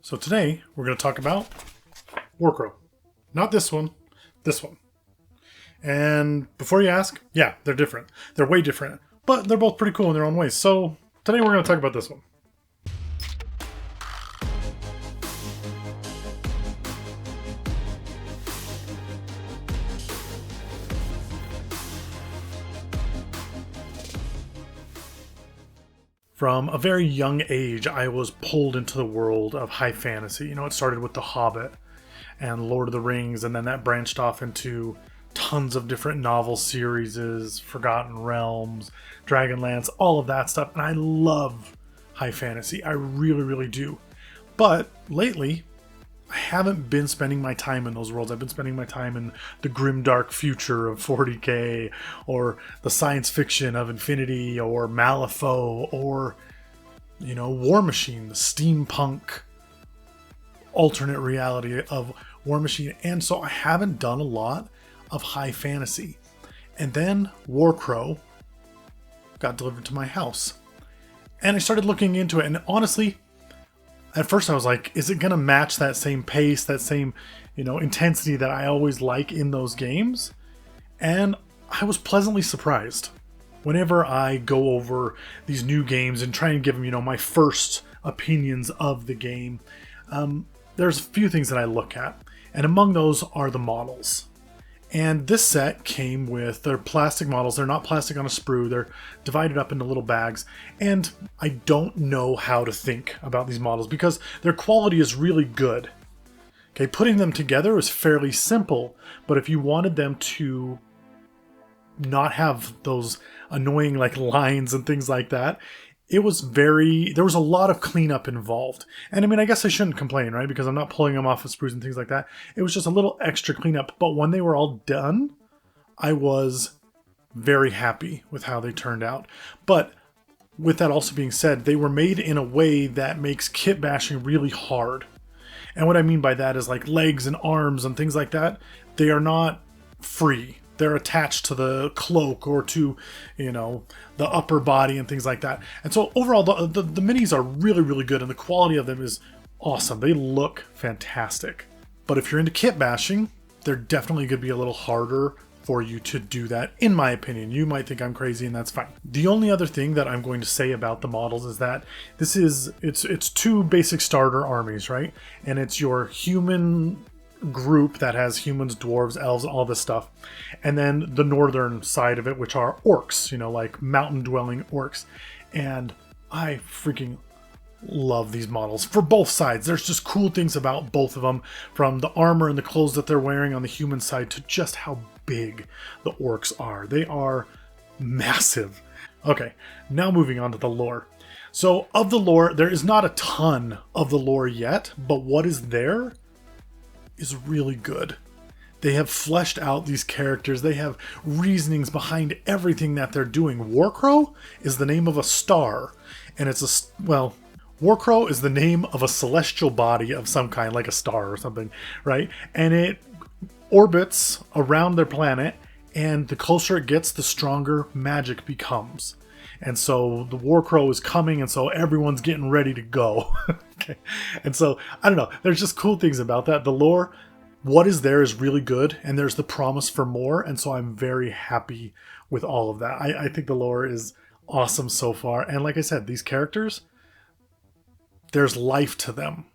So today we're going to talk about Warcrow. Not this one, this one. And before you ask, yeah, they're different. They're way different, but they're both pretty cool in their own ways. So today we're going to talk about this one. From a very young age, I was pulled into the world of high fantasy. You know, it started with The Hobbit and Lord of the Rings, and then that branched off into tons of different novel series, Forgotten Realms, Dragonlance, all of that stuff. And I love high fantasy. I really, really do. But lately, I haven't been spending my time in those worlds. I've been spending my time in the grimdark future of 40k, or the science fiction of Infinity, or Malifaux, or, you know, Warmachine, the steampunk alternate reality of Warmachine. And so I haven't done a lot of high fantasy. And then Warcrow got delivered to my house. And I started looking into it, and honestly, at first I was like, is it going to match that same pace, that same, intensity that I always like in those games? And I was pleasantly surprised. Whenever I go over these new games and try and give them, my first opinions of the game, there's a few things that I look at. And among those are the models. And this set came with their plastic models. They're not plastic on a sprue. They're divided up into little bags. And I don't know how to think about these models because their quality is really good. Okay, putting them together is fairly simple. But if you wanted them to not have those annoying lines and things like that, there was a lot of cleanup involved. And I mean, I guess I shouldn't complain, right? Because I'm not pulling them off of sprues and things like that. It was just a little extra cleanup. But when they were all done, I was very happy with how they turned out. But with that also being said, they were made in a way that makes kit bashing really hard. And what I mean by that is legs and arms and things like that, they are not free. They're attached to the cloak or to, the upper body and things like that. And so overall, the minis are really, really good, and the quality of them is awesome. They look fantastic. But if you're into kit bashing, they're definitely going to be a little harder for you to do that, in my opinion. You might think I'm crazy, and that's fine. The only other thing that I'm going to say about the models is that it's two basic starter armies, right? And it's your human group that has humans, dwarves, elves, all this stuff, and then the northern side of it, which are orcs, like mountain dwelling orcs. And I freaking love these models for both sides. There's just cool things about both of them, from the armor and the clothes that they're wearing on the human side to just how big the orcs are. They are massive. Okay, now moving on to the lore. So of the lore, there is not a ton of the lore yet, but what is there is really good. They have fleshed out these characters. They have reasonings behind everything that they're doing. Warcrow is the name of a star, and Warcrow is the name of a celestial body of some kind, like a star or something, right? And it orbits around their planet, and the closer it gets, the stronger magic becomes. And so the Warcrow is coming, and so everyone's getting ready to go. Okay. And so, I don't know, there's just cool things about that. The lore, what is there is really good, and there's the promise for more, and so I'm very happy with all of that. I think the lore is awesome so far. And like I said, these characters, there's life to them,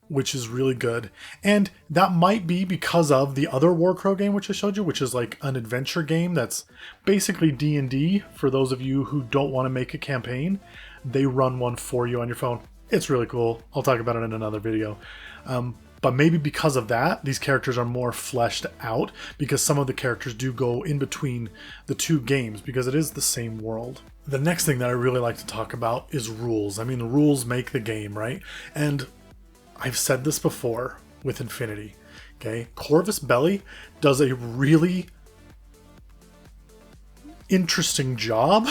which is really good. And that might be because of the other Warcrow game, which I showed you, which is like an adventure game that's basically D&D for those of you who don't want to make a campaign. They run one for you on your phone. It's really cool. I'll talk about it in another video. But maybe because of that, these characters are more fleshed out, because some of the characters do go in between the two games, because it is the same world. The next thing that I really like to talk about is rules. I mean, the rules make the game, right? And I've said this before with Infinity, okay? Corvus Belli does a really interesting job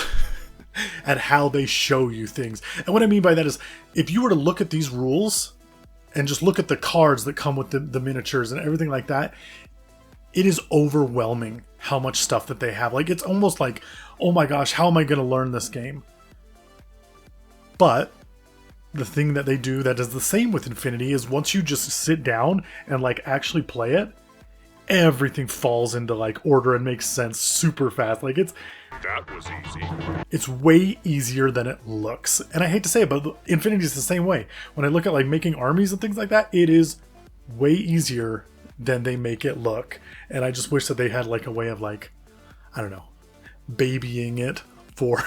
at how they show you things. And what I mean by that is, if you were to look at these rules and just look at the cards that come with the miniatures and everything like that, it is overwhelming how much stuff that they have. It's almost like, oh my gosh, how am I going to learn this game? But the thing that they do that is the same with Infinity is once you just sit down and like actually play it, everything falls into like order and makes sense super fast. Like That was easy. it's way easier than it looks. And I hate to say it, but Infinity is the same way. When I look at like making armies and things like that, it is way easier than they make it look. And I just wish that they had like a way of like, I don't know, babying it for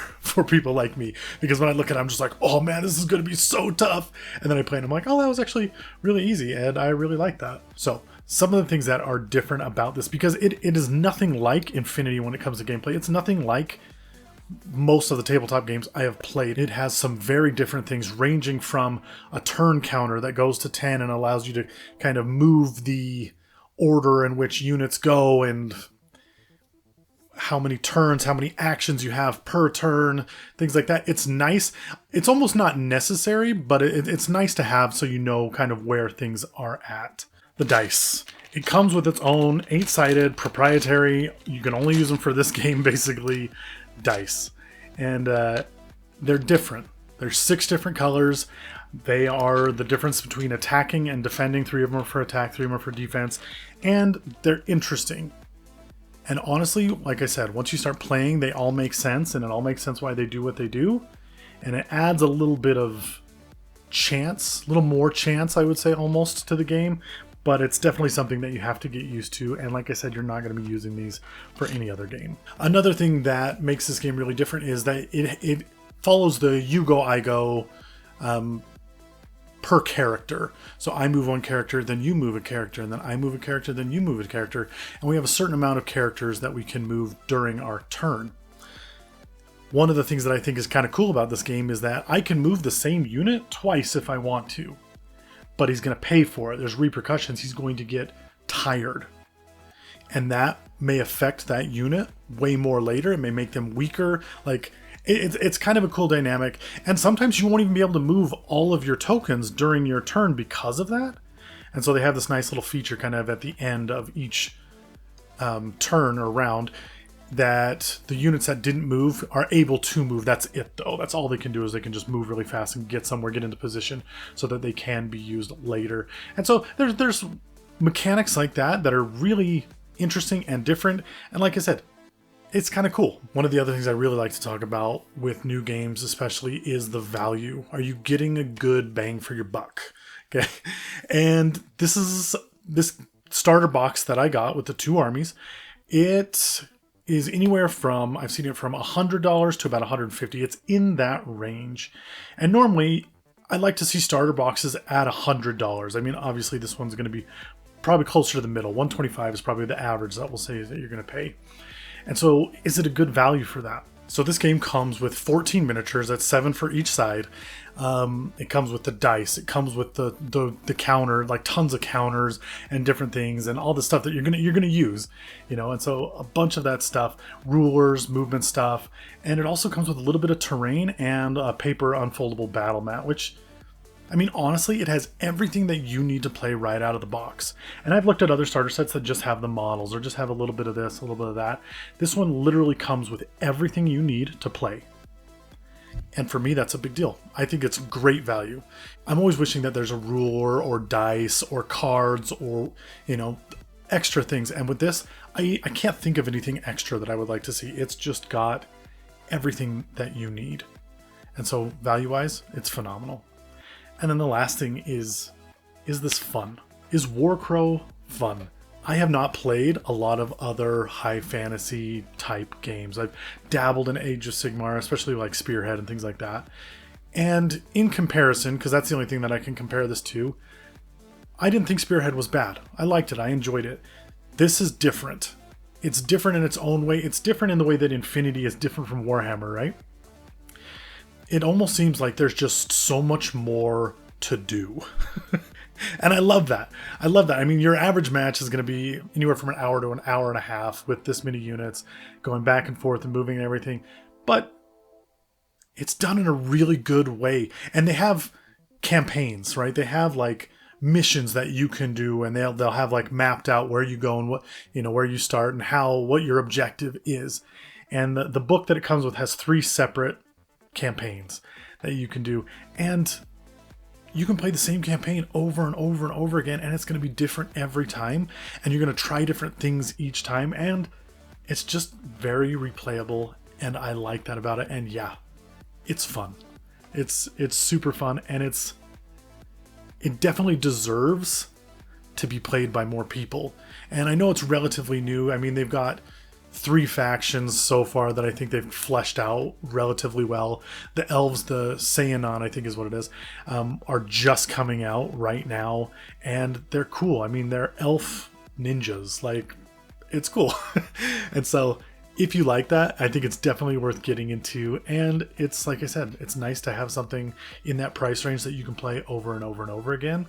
people like me, because when I look at it, I'm just like, oh man, this is going to be so tough. And then I play and I'm like, oh, that was actually really easy, and I really like that. So some of the things that are different about this, because it is nothing like Infinity when it comes to gameplay. It's nothing like most of the tabletop games I have played. It has some very different things, ranging from a turn counter that goes to 10 and allows you to kind of move the order in which units go, and how many turns, how many actions you have per turn, things like that. It's nice. It's almost not necessary, but it's nice to have so you know kind of where things are at. The dice. It comes with its own 8-sided proprietary, you can only use them for this game basically, dice. And they're different. There's 6 different colors. They are the difference between attacking and defending. 3 of them are for attack, 3 of them are for defense. And they're interesting. And honestly, like I said, once you start playing, they all make sense, and it all makes sense why they do what they do. And it adds a little bit of chance, a little more chance, I would say, almost to the game. But it's definitely something that you have to get used to. And like I said, you're not going to be using these for any other game. Another thing that makes this game really different is that it follows the you go, I go per character. So I move one character, then you move a character, and then I move a character, then you move a character. And we have a certain amount of characters that we can move during our turn. One of the things that I think is kind of cool about this game is that I can move the same unit twice if I want to. But he's going to pay for it. There's repercussions. He's going to get tired. And that may affect that unit way more later. It may make them weaker. Like, it's kind of a cool dynamic. And sometimes you won't even be able to move all of your tokens during your turn because of that. And so they have this nice little feature kind of at the end of each turn or round that the units that didn't move are able to move. That's it, though. That's all they can do, is they can just move really fast and get somewhere, get into position so that they can be used later. And so there's mechanics like that that are really interesting and different. And like I said, it's kind of cool. One of the other things I really like to talk about with new games especially is the value. Are you getting a good bang for your buck? Okay. And this starter box that I got with the 2 armies, it is anywhere from, I've seen it from $100 to about $150. It's in that range. And normally I like to see starter boxes at $100. I mean, obviously this one's going to be probably closer to the middle. $125 is probably the average that we'll say that you're going to pay. And so is it a good value for that? So this game comes with 14 miniatures. That's 7 for each side. It comes with the dice. It comes with the counter, like tons of counters and different things and all the stuff that you're gonna use, you know. And so a bunch of that stuff, rulers, movement stuff, and it also comes with a little bit of terrain and a paper unfoldable battle mat, which, I mean, honestly, it has everything that you need to play right out of the box. And I've looked at other starter sets that just have the models or just have a little bit of this, a little bit of that. This one literally comes with everything you need to play. And for me, that's a big deal. I think it's great value. I'm always wishing that there's a ruler or dice or cards or, you know, extra things. And with this, I can't think of anything extra that I would like to see. It's just got everything that you need. And so value-wise, it's phenomenal. And then the last thing is this fun? Is Warcrow fun? I have not played a lot of other high fantasy type games. I've dabbled in Age of Sigmar, especially like Spearhead and things like that. And in comparison, because that's the only thing that I can compare this to, I didn't think Spearhead was bad. I liked it. I enjoyed it. This is different. It's different in its own way. It's different in the way that Infinity is different from Warhammer, right? It almost seems like there's just so much more to do. And I love that. I love that. I mean, your average match is going to be anywhere from an hour to an hour and a half with this many units going back and forth and moving and everything. But it's done in a really good way. And they have campaigns, right? They have like missions that you can do, and they'll have like mapped out where you go and what, you know, where you start and what your objective is. And the book that it comes with has 3 separate campaigns that you can do. And you can play the same campaign over and over and over again, and it's going to be different every time, and you're going to try different things each time, and it's just very replayable, and I like that about it. And yeah, it's fun. It's super fun, and it definitely deserves to be played by more people. And I know it's relatively new. I mean, they've got 3 factions so far that I think they've fleshed out relatively well. The elves, the Seanon, I think is what it is, are just coming out right now, and they're cool. I mean, they're elf ninjas. Like, it's cool. And so if you like that, I think it's definitely worth getting into. And it's, like I said, it's nice to have something in that price range that you can play over and over and over again,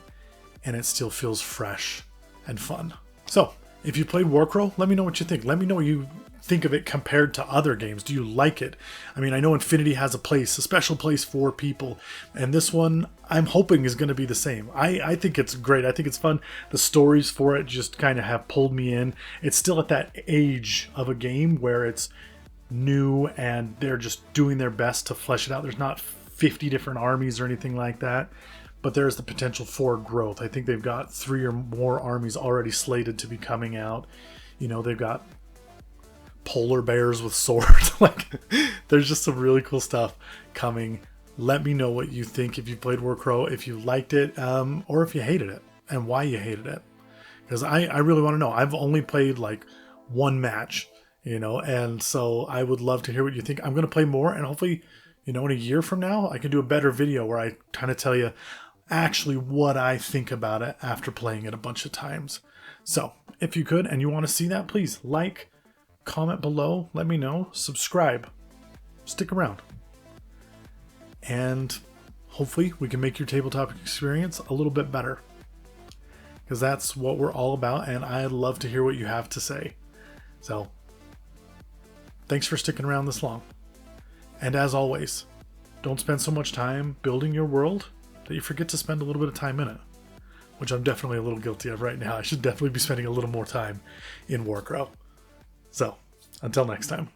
and it still feels fresh and fun. So if you played Warcrow, let me know what you think. Let me know what you think of it compared to other games. Do you like it? I mean, I know Infinity has a special place for people, and this one I'm hoping is going to be the same. I think it's great. I think it's fun. The stories for it just kind of have pulled me in. It's still at that age of a game where it's new and they're just doing their best to flesh it out. There's not 50 different armies or anything like that, but there's the potential for growth. I think they've got 3 or more armies already slated to be coming out. You know, they've got polar bears with swords. Like, there's just some really cool stuff coming. Let me know what you think if you played Warcrow, if you liked it, or if you hated it, and why you hated it. Because I really want to know. I've only played like 1 match, you know, and so I would love to hear what you think. I'm going to play more, and hopefully, you know, in a year from now, I can do a better video where I kind of tell you actually what I think about it after playing it a bunch of times. So if you could and you want to see that, please like, comment below, let me know, subscribe, stick around, and hopefully we can make your tabletop experience a little bit better, because that's what we're all about, and I'd love to hear what you have to say. So thanks for sticking around this long, and as always, don't spend so much time building your world that you forget to spend a little bit of time in it, which I'm definitely a little guilty of right now. I should definitely be spending a little more time in Warcrow. So, until next time.